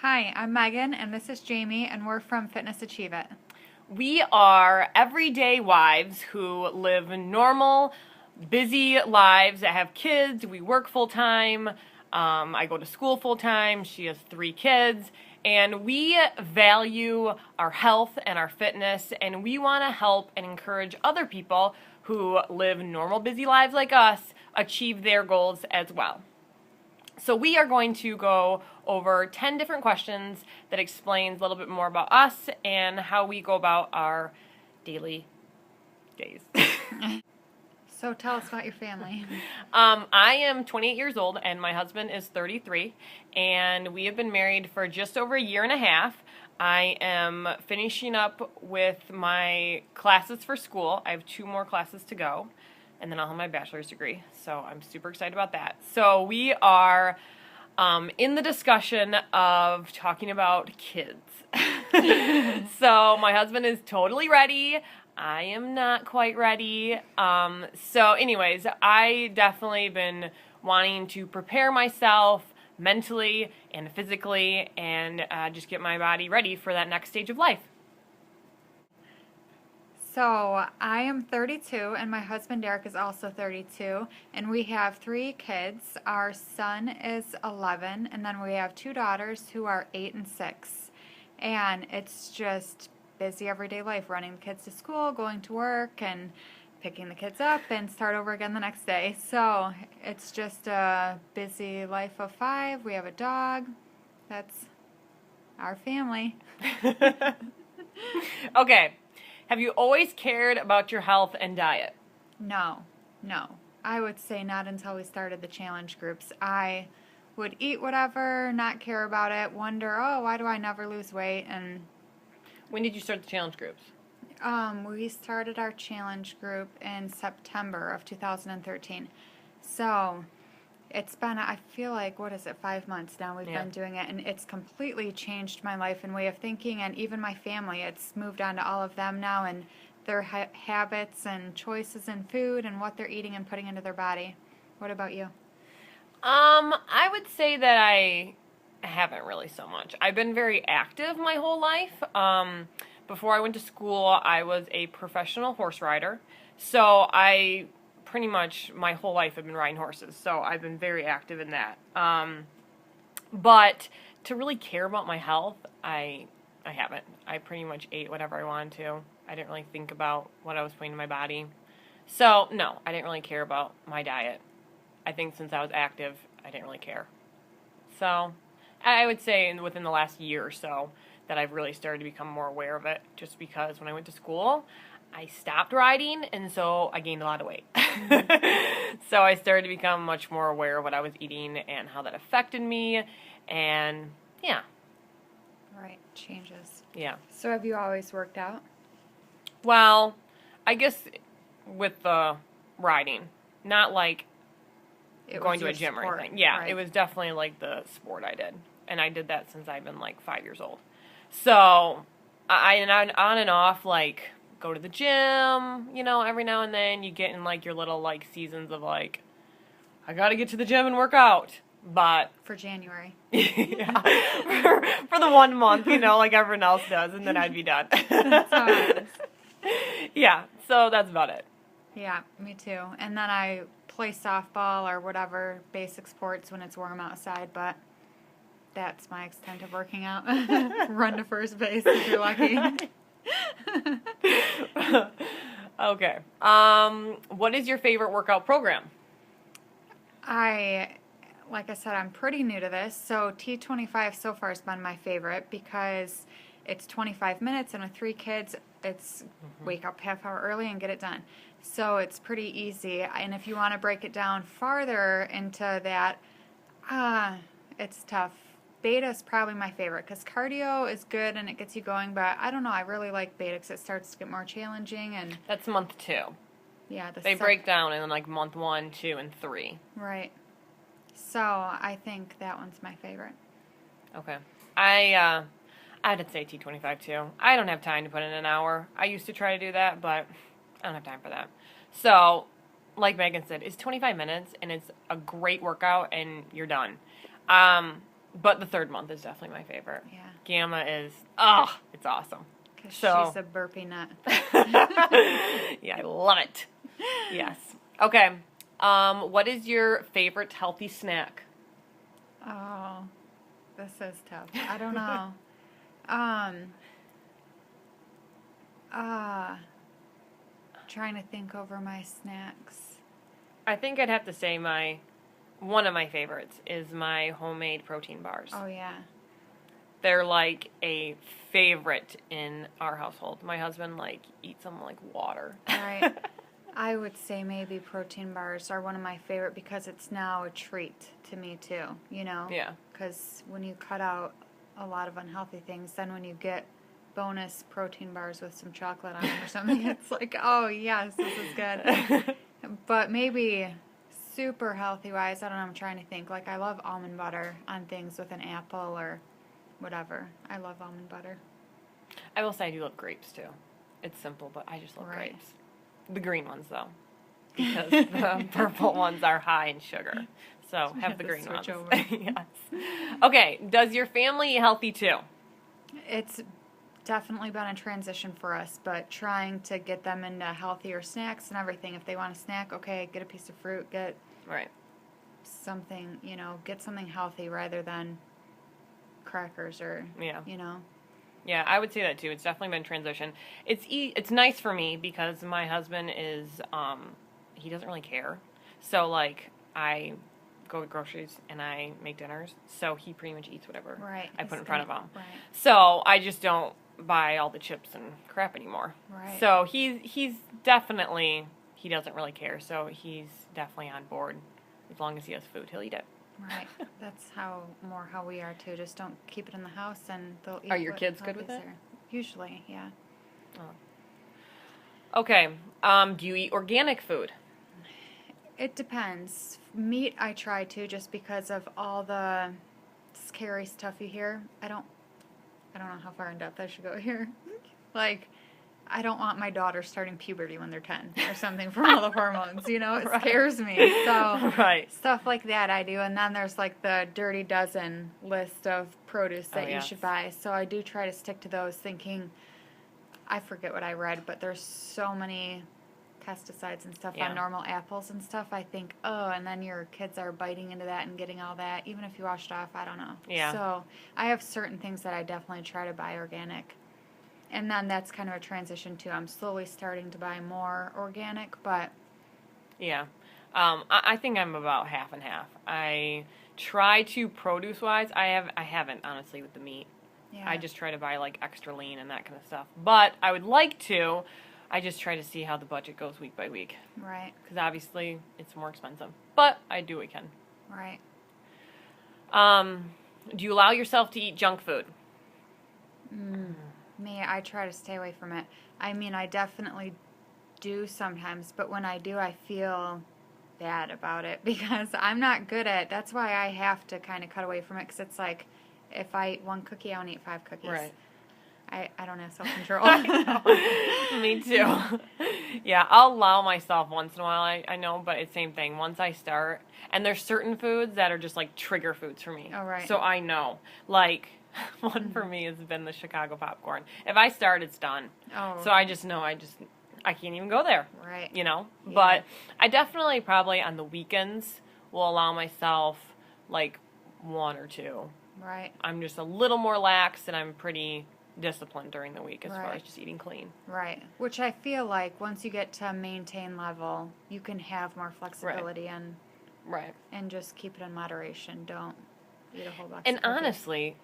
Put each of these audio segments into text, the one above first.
Hi, I'm Megan, and this is Jamie, and we're from Fitness.Achieve. We are everyday wives who live normal, busy lives that have kids. We work full time. I go to school full time. She has 3 kids. And we value our health and our fitness, and we want to help and encourage other people who live normal, busy lives like us achieve their goals as well. So we are going to go over 10 different questions that explains a little bit more about us and how we go about our daily days. So tell us about your family. I am 28 years old and my husband is 33, and we have been married for just over a year and a half. I am finishing up with my classes for school. I have 2 more classes to go, and then I'll have my bachelor's degree. So I'm super excited about that. So we are in the discussion of talking about kids. So my husband is totally ready. I am not quite ready. So anyways, I definitely been wanting to prepare myself mentally and physically and just get my body ready for that next stage of life. So I am 32, and my husband Derek is also 32, and we have 3 kids. Our son is 11, and then we have 2 daughters who are 8 and 6. And it's just busy everyday life, running the kids to school, going to work, and picking the kids up and start over again the next day. So it's just a busy life of 5. We have a dog. That's our family. Okay. Have you always cared about your health and diet? No. I would say not until we started the challenge groups. I would eat whatever, not care about it, wonder, oh, why do I never lose weight? And When did you start the challenge groups? we started our challenge group in September of 2013. So it's been, I feel like, 5 months now we've been doing it, and it's completely changed my life and way of thinking, and even my family. It's moved on to all of them now, and their habits and choices in food and what they're eating and putting into their body. What about you? I would say that I haven't really so much. I've been very active my whole life. Before I went to school, I was a professional horse rider. So I pretty much my whole life have been riding horses. So I've been very active in that. But to really care about my health, I haven't. I pretty much ate whatever I wanted to. I didn't really think about what I was putting in my body. So, no, I didn't really care about my diet. I think since I was active, I didn't really care. So, I would say within the last year or so that I've really started to become more aware of it, just because when I went to school, I stopped riding, and so I gained a lot of weight. So I started to become much more aware of what I was eating and how that affected me, and yeah. Right, changes. Yeah. So have you always worked out? Well, I guess with the riding, not like going to a gym or anything. Yeah, right. It was definitely like the sport I did. And I did that since I've been like 5 years old. So, I on and off, like, go to the gym, every now and then. You get in like your little like seasons of like, I gotta get to the gym and work out. But For January. yeah, for the 1 month, like everyone else does, and then I'd be done. That's how it is. Yeah, so that's about it. Yeah, me too. And then I play softball or whatever basic sports when it's warm outside, but that's my extent of working out. Run to first base if you're lucky. Okay. What is your favorite workout program? Like I said, I'm pretty new to this, so T25 so far has been my favorite because it's 25 minutes, and with 3 kids, it's wake up half hour early and get it done. So it's pretty easy, and if you want to break it down farther into that, it's tough. Beta is probably my favorite because cardio is good and it gets you going, but I don't know, I really like beta because it starts to get more challenging. And That's month 2. Yeah, they break down in like month 1, 2, and 3. Right. So I think that one's my favorite. Okay. I'd say T25 too. I don't have time to put in an hour. I used to try to do that, but I don't have time for that. So, like Megan said, it's 25 minutes and it's a great workout and you're done. But the third month is definitely my favorite. Yeah. Gamma is, it's awesome. Because So. she's a burpee nut. Yeah, I love it. Yes. Okay. What is your favorite healthy snack? Oh, this is tough. I don't know. Trying to think over my snacks. I think I'd have to say one of my favorites is my homemade protein bars. Oh, yeah. They're like a favorite in our household. My husband eats them like water. Right. I would say maybe protein bars are one of my favorite because it's now a treat to me too, you know? Yeah. Because when you cut out a lot of unhealthy things, then when you get bonus protein bars with some chocolate on them or something, it's like, oh yes, this is good. But maybe super healthy wise, I don't know, I'm trying to think. Like I love almond butter on things with an apple or whatever. I love almond butter. I will say I do love grapes too. It's simple, but I just love grapes. The green ones though, because the purple ones are high in sugar. So have the green ones. Yes. Okay. Does your family eat healthy too? It's definitely been a transition for us, but trying to get them into healthier snacks and everything. If they want a snack, okay, get a piece of fruit, get something, get something healthy rather than crackers or, Yeah, I would say that too. It's definitely been transition. It's nice for me because my husband is, he doesn't really care. So, I go get groceries and I make dinners. So, he pretty much eats whatever I put in front of him. Right. So, I just don't buy all the chips and crap anymore. Right. So, he's definitely, he doesn't really care. So, he's definitely on board. As long as he has food, he'll eat it. Right. That's how we are too. Just don't keep it in the house and they'll eat. Are your kids good with it? Usually, yeah. Oh. Okay. Do you eat organic food? It depends. Meat I try to just because of all the scary stuff you hear. I don't know how far in depth I should go here. I don't want my daughter starting puberty when they're 10 or something from all the hormones, It scares me. So stuff like that I do. And then there's the dirty dozen list of produce that you should buy. So I do try to stick to those thinking, I forget what I read, but there's so many pesticides and stuff on normal apples and stuff. I think, and then your kids are biting into that and getting all that. Even if you wash it off, I don't know. Yeah. So I have certain things that I definitely try to buy organic. And then that's kind of a transition too. I'm slowly starting to buy more organic, but... Yeah. I think I'm about half and half. I try to produce-wise. I haven't, honestly, with the meat. Yeah. I just try to buy, extra lean and that kind of stuff. But I would like to. I just try to see how the budget goes week by week. Right. Because obviously it's more expensive. But I do what I can. Right. Do you allow yourself to eat junk food? Me, I try to stay away from it. I mean, I definitely do sometimes, but when I do, I feel bad about it because I'm not good at. That's why I have to kind of cut away from it because it's like if I eat one cookie, I want to eat 5 cookies. Right. I don't have self-control. Me too. Yeah, I'll allow myself once in a while, I know, but it's the same thing. Once I start, and there's certain foods that are just trigger foods for me. Oh, right. So I know. One for me has been the Chicago popcorn. If I start, it's done. Oh. So I just know I can't even go there. Right. Yeah. But I definitely probably on the weekends will allow myself 1 or 2. Right. I'm just a little more lax and I'm pretty disciplined during the week as far as just eating clean. Right. Which I feel like once you get to maintain level, you can have more flexibility and just keep it in moderation. Don't eat a whole box. And honestly,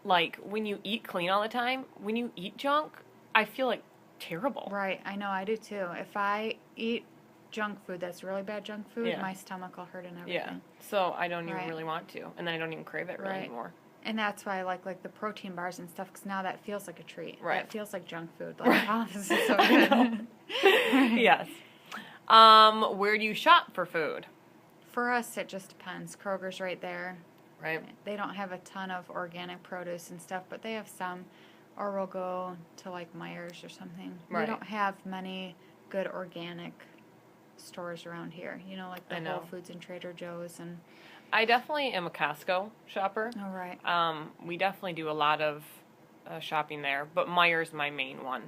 when you eat clean all the time, when you eat junk, I feel terrible. Right. I know. I do too. If I eat junk food that's really bad junk food, my stomach will hurt and everything. Yeah. So I don't even really want to. And then I don't even crave it really anymore. And that's why I like the protein bars and stuff, because now that feels like a treat. Right. That feels like junk food. Oh, this is so good. Yes. Where do you shop for food? For us, it just depends. Kroger's right there. Right. They don't have a ton of organic produce and stuff, but they have some. Or we'll go to Myers or something. Right. We don't have many good organic stores around here. The Whole Foods and Trader Joe's and. I definitely am a Costco shopper. All right. We definitely do a lot of shopping there, but Meijer's my main one.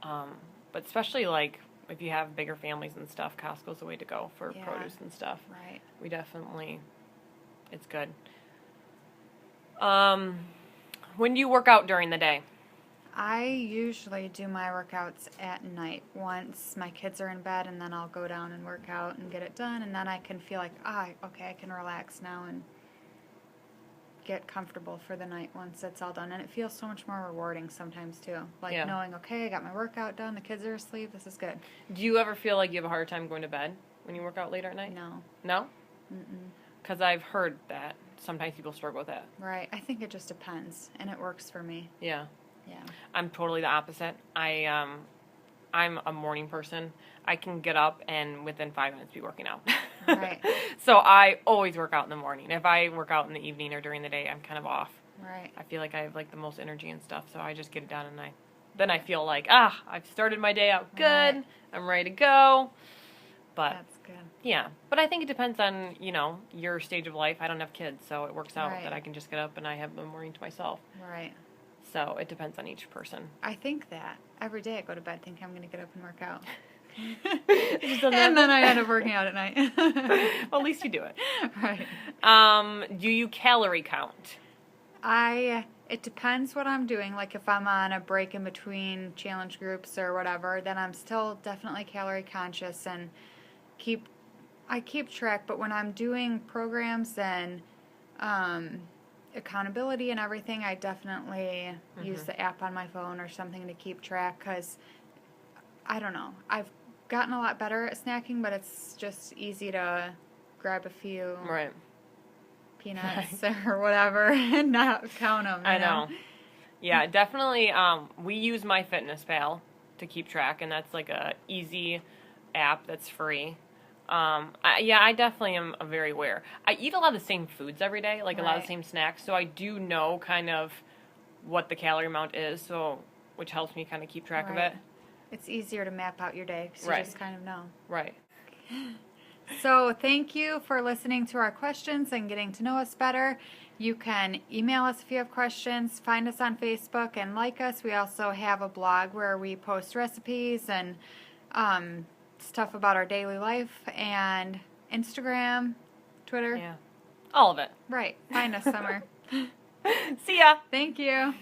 But especially like if you have bigger families and stuff, Costco's the way to go for produce and stuff. Right. We definitely, it's good. When do you work out during the day? I usually do my workouts at night once my kids are in bed, and then I'll go down and work out and get it done, and then I can feel like, okay, I can relax now and get comfortable for the night once it's all done. And it feels so much more rewarding sometimes too. Like knowing, okay, I got my workout done, the kids are asleep, this is good. Do you ever feel like you have a hard time going to bed when you work out later at night? No. No? Mm-mm. Because I've heard that sometimes people struggle with that. Right. I think it just depends, and it works for me. Yeah. Yeah. I'm totally the opposite. I'm a morning person. I can get up and within 5 minutes be working out. Right. So I always work out in the morning. If I work out in the evening or during the day, I'm kind of off. Right. I feel like I have like the most energy and stuff, so I just get it done, and then I feel like I've started my day out good. Right. I'm ready to go. But that's good. Yeah, but I think it depends on your stage of life. I don't have kids, so it works out Right. that I can just get up and I have the morning to myself. Right. So it depends on each person. I think that every day I go to bed thinking I'm going to get up and work out. And then I end up working out at night. Well, at least you do it. Right. Do you calorie count? It depends what I'm doing. Like if I'm on a break in between challenge groups or whatever, then I'm still definitely calorie conscious and I keep track. But when I'm doing programs and accountability and everything, I definitely use the app on my phone or something to keep track, because I don't know, I've gotten a lot better at snacking, but it's just easy to grab a few peanuts or whatever and not count them. I know. Yeah, definitely. We use MyFitnessPal to keep track, and that's like a easy app that's free. I definitely am very aware. I eat a lot of the same foods every day, like a lot of the same snacks, so I do know kind of what the calorie amount is, which helps me kind of keep track of it. It's easier to map out your day because you just kind of know. Right. So thank you for listening to our questions and getting to know us better. You can email us if you have questions, find us on Facebook, and like us. We also have a blog where we post recipes and stuff about our daily life, and Instagram, Twitter. Yeah. All of it. Right. Find us somewhere. See ya. Thank you.